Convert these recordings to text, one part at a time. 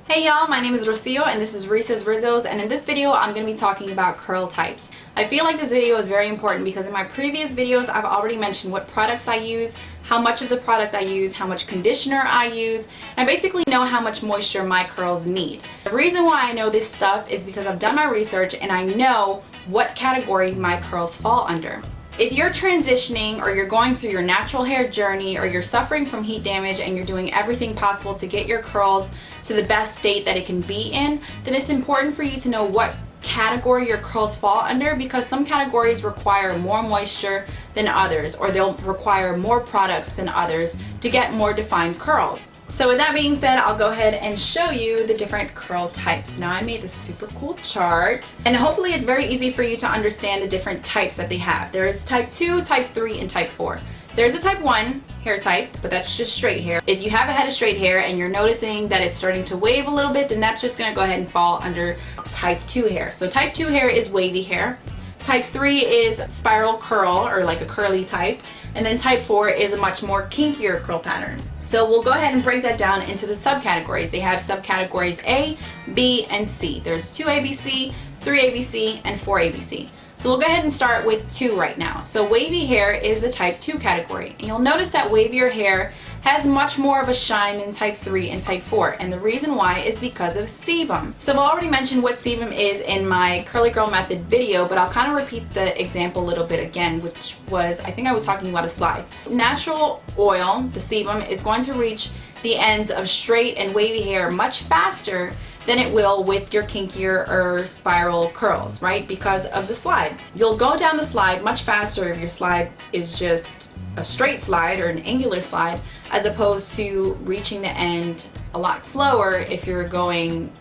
Hey y'all, my name is Rocio and this is Reese's Rizzos, and in this video I'm going to be talking about curl types. I feel like this video is very important because in my previous videos I've already mentioned what products I use, how much of the product I use, how much conditioner I use, and I basically know how much moisture my curls need. The reason why I know this stuff is because I've done my research and I know what category my curls fall under. If you're transitioning or you're going through your natural hair journey or you're suffering from heat damage and you're doing everything possible to get your curls to the best state that it can be in, then it's important for you to know what category your curls fall under, because some categories require more moisture than others, or they'll require more products than others to get more defined curls. So with that being said, I'll go ahead and show you the different curl types. Now I made this super cool chart, and hopefully it's very easy for you to understand the different types that they have. There's type 2, type 3, and type 4. There's a type 1 hair type, but that's just straight hair. If you have a head of straight hair and you're noticing that it's starting to wave a little bit, then that's just gonna go ahead and fall under type 2 hair. So type 2 hair is wavy hair. Type 3 is spiral curl, or like a curly type. And then type 4 is a much more kinkier curl pattern. So we'll go ahead and break that down into the subcategories. They have subcategories A, B, and C. There's 2 ABC, 3 ABC, and 4 ABC. So we'll go ahead and start with 2 right now. So wavy hair is the type 2 category. And you'll notice that wavier hair has much more of a shine than type 3 and type 4. And the reason why is because of sebum. So I've already mentioned what sebum is in my Curly Girl Method video, but I'll kind of repeat the example a little bit again, which was, I think I was talking about a slide. Natural oil, the sebum, is going to reach the ends of straight and wavy hair much faster than it will with your kinkier or spiral curls, right? Because of the slide. You'll go down the slide much faster if your slide is just a straight slide or an angular slide, as opposed to reaching the end a lot slower if you're going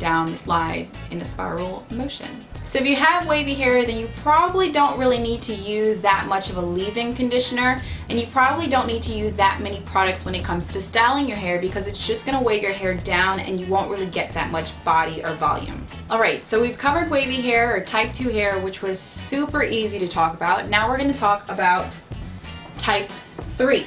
down the slide in a spiral motion. So if you have wavy hair, then you probably don't really need to use that much of a leave-in conditioner, and you probably don't need to use that many products when it comes to styling your hair, because it's just gonna weigh your hair down and you won't really get that much body or volume. Alright, so we've covered wavy hair or type 2 hair, which was super easy to talk about. Now we're gonna talk about type 3,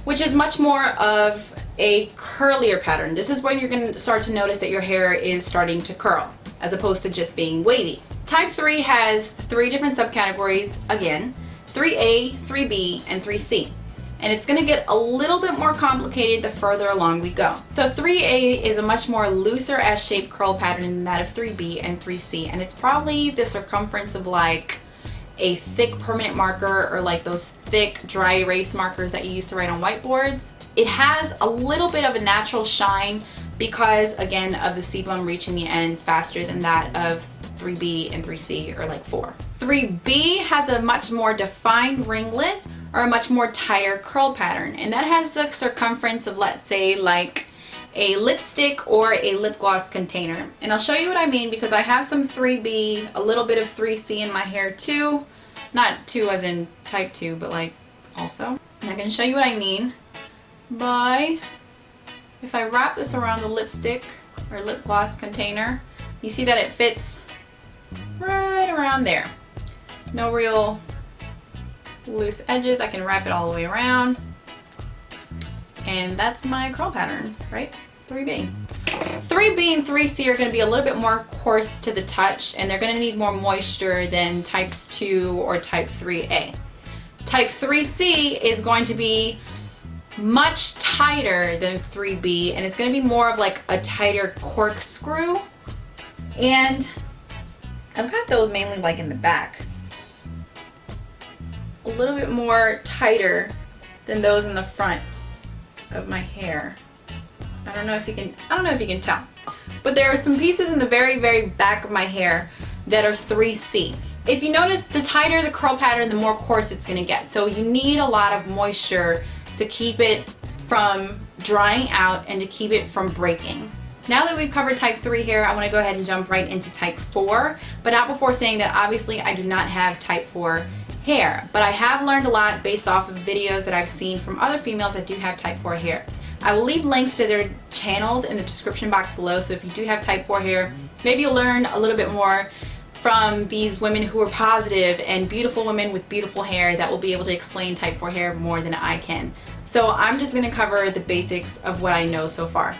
which is much more of a curlier pattern. This is when you're going to start to notice that your hair is starting to curl, as opposed to just being wavy. Type 3 has 3 different subcategories, again, 3A, 3B, and 3C. And it's going to get a little bit more complicated the further along we go. So 3A is a much more looser S-shaped curl pattern than that of 3B and 3C, and it's probably the circumference of like a thick permanent marker, or like those thick dry erase markers that you used to write on whiteboards. It has a little bit of a natural shine because, again, of the sebum reaching the ends faster than that of 3B and 3C, or like 4. 3B has a much more defined ringlet, or a much more tighter curl pattern, and that has the circumference of, let's say, like a lipstick or a lip gloss container. And I'll show you what I mean, because I have some 3B, a little bit of 3C in my hair too. Not 2 as in type 2, but like also. And I can show you what I mean by, if I wrap this around the lipstick or lip gloss container, you see that it fits right around there. No real loose edges. I can wrap it all the way around. And that's my curl pattern, right? 3B. 3B and 3C are going to be a little bit more coarse to the touch, and they're going to need more moisture than types 2 or type 3A. Type 3C is going to be much tighter than 3B, and it's going to be more of like a tighter corkscrew. And I've got those mainly like in the back. A little bit more tighter than those in the front of my hair. I don't know if you can tell, but there are some pieces in the very, very back of my hair that are 3C. If you notice, the tighter the curl pattern, the more coarse it's going to get. So you need a lot of moisture to keep it from drying out and to keep it from breaking. Now that we've covered type 3 hair, I want to go ahead and jump right into type 4, but not before saying that obviously I do not have type 4 hair, but I have learned a lot based off of videos that I've seen from other females that do have type 4 hair. I will leave links to their channels in the description box below, so if you do have type 4 hair, maybe you'll learn a little bit more from these women who are positive and beautiful women with beautiful hair that will be able to explain type 4 hair more than I can. So I'm just going to cover the basics of what I know so far.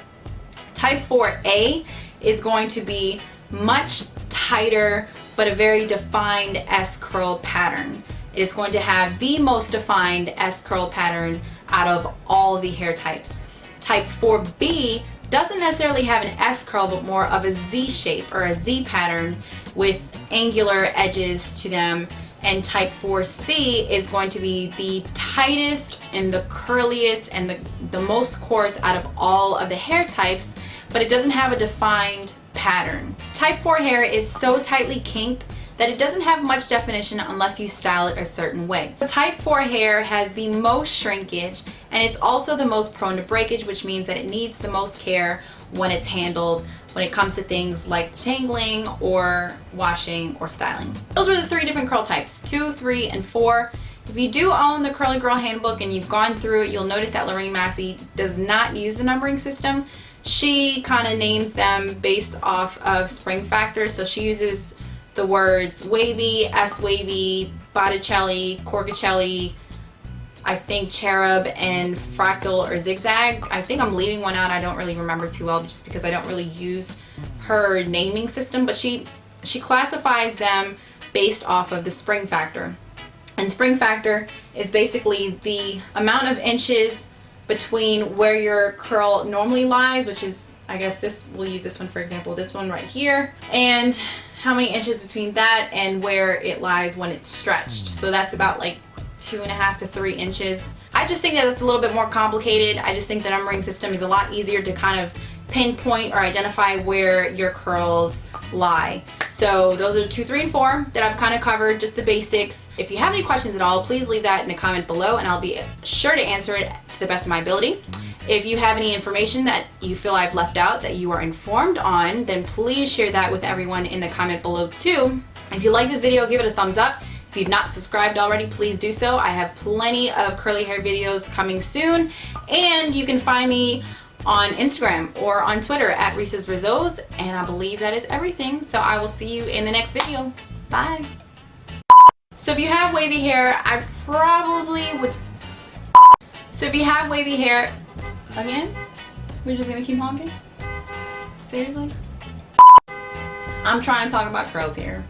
Type 4A is going to be much tighter but a very defined S curl pattern. It is going to have the most defined S curl pattern out of all the hair types. Type 4B doesn't necessarily have an S curl but more of a Z shape or a Z pattern with angular edges to them. And type 4C is going to be the tightest and the curliest and the most coarse out of all of the hair types, but it doesn't have a defined pattern. Type 4 hair is so tightly kinked that it doesn't have much definition unless you style it a certain way. Type 4 hair has the most shrinkage, and it's also the most prone to breakage, which means that it needs the most care when it's handled when it comes to things like tangling or washing or styling. Those were the 3 different curl types, 2, 3, and 4. If you do own the Curly Girl Handbook and you've gone through it, you'll notice that Lorraine Massey does not use the numbering system. She kind of names them based off of spring factors, so she uses the words wavy, S-wavy, Botticelli, Corticelli, I think cherub, and fractal or zigzag. I think I'm leaving one out. I don't really remember too well just because I don't really use her naming system, but she classifies them based off of the spring factor. And spring factor is basically the amount of inches between where your curl normally lies, which is, I guess we'll use this one for example, this one right here, and how many inches between that and where it lies when it's stretched. So that's about like 2.5 to 3 inches. I just think that it's a little bit more complicated. I just think the numbering system is a lot easier to kind of pinpoint or identify where your curls lie. So those are 2, 3, and 4 that I've kind of covered, just the basics. If you have any questions at all, please leave that in a comment below and I'll be sure to answer it to the best of my ability. If you have any information that you feel I've left out that you are informed on, then please share that with everyone in the comment below too. If you like this video, give it a thumbs up. If you've not subscribed already, please do so. I have plenty of curly hair videos coming soon, and you can find me on Instagram or on Twitter at Reese's Rizos, and I believe that is everything. So I will see you in the next video. Bye. So if you have wavy hair, I probably would. So if you have wavy hair, again, we're just gonna keep honking? Seriously? I'm trying to talk about curls here.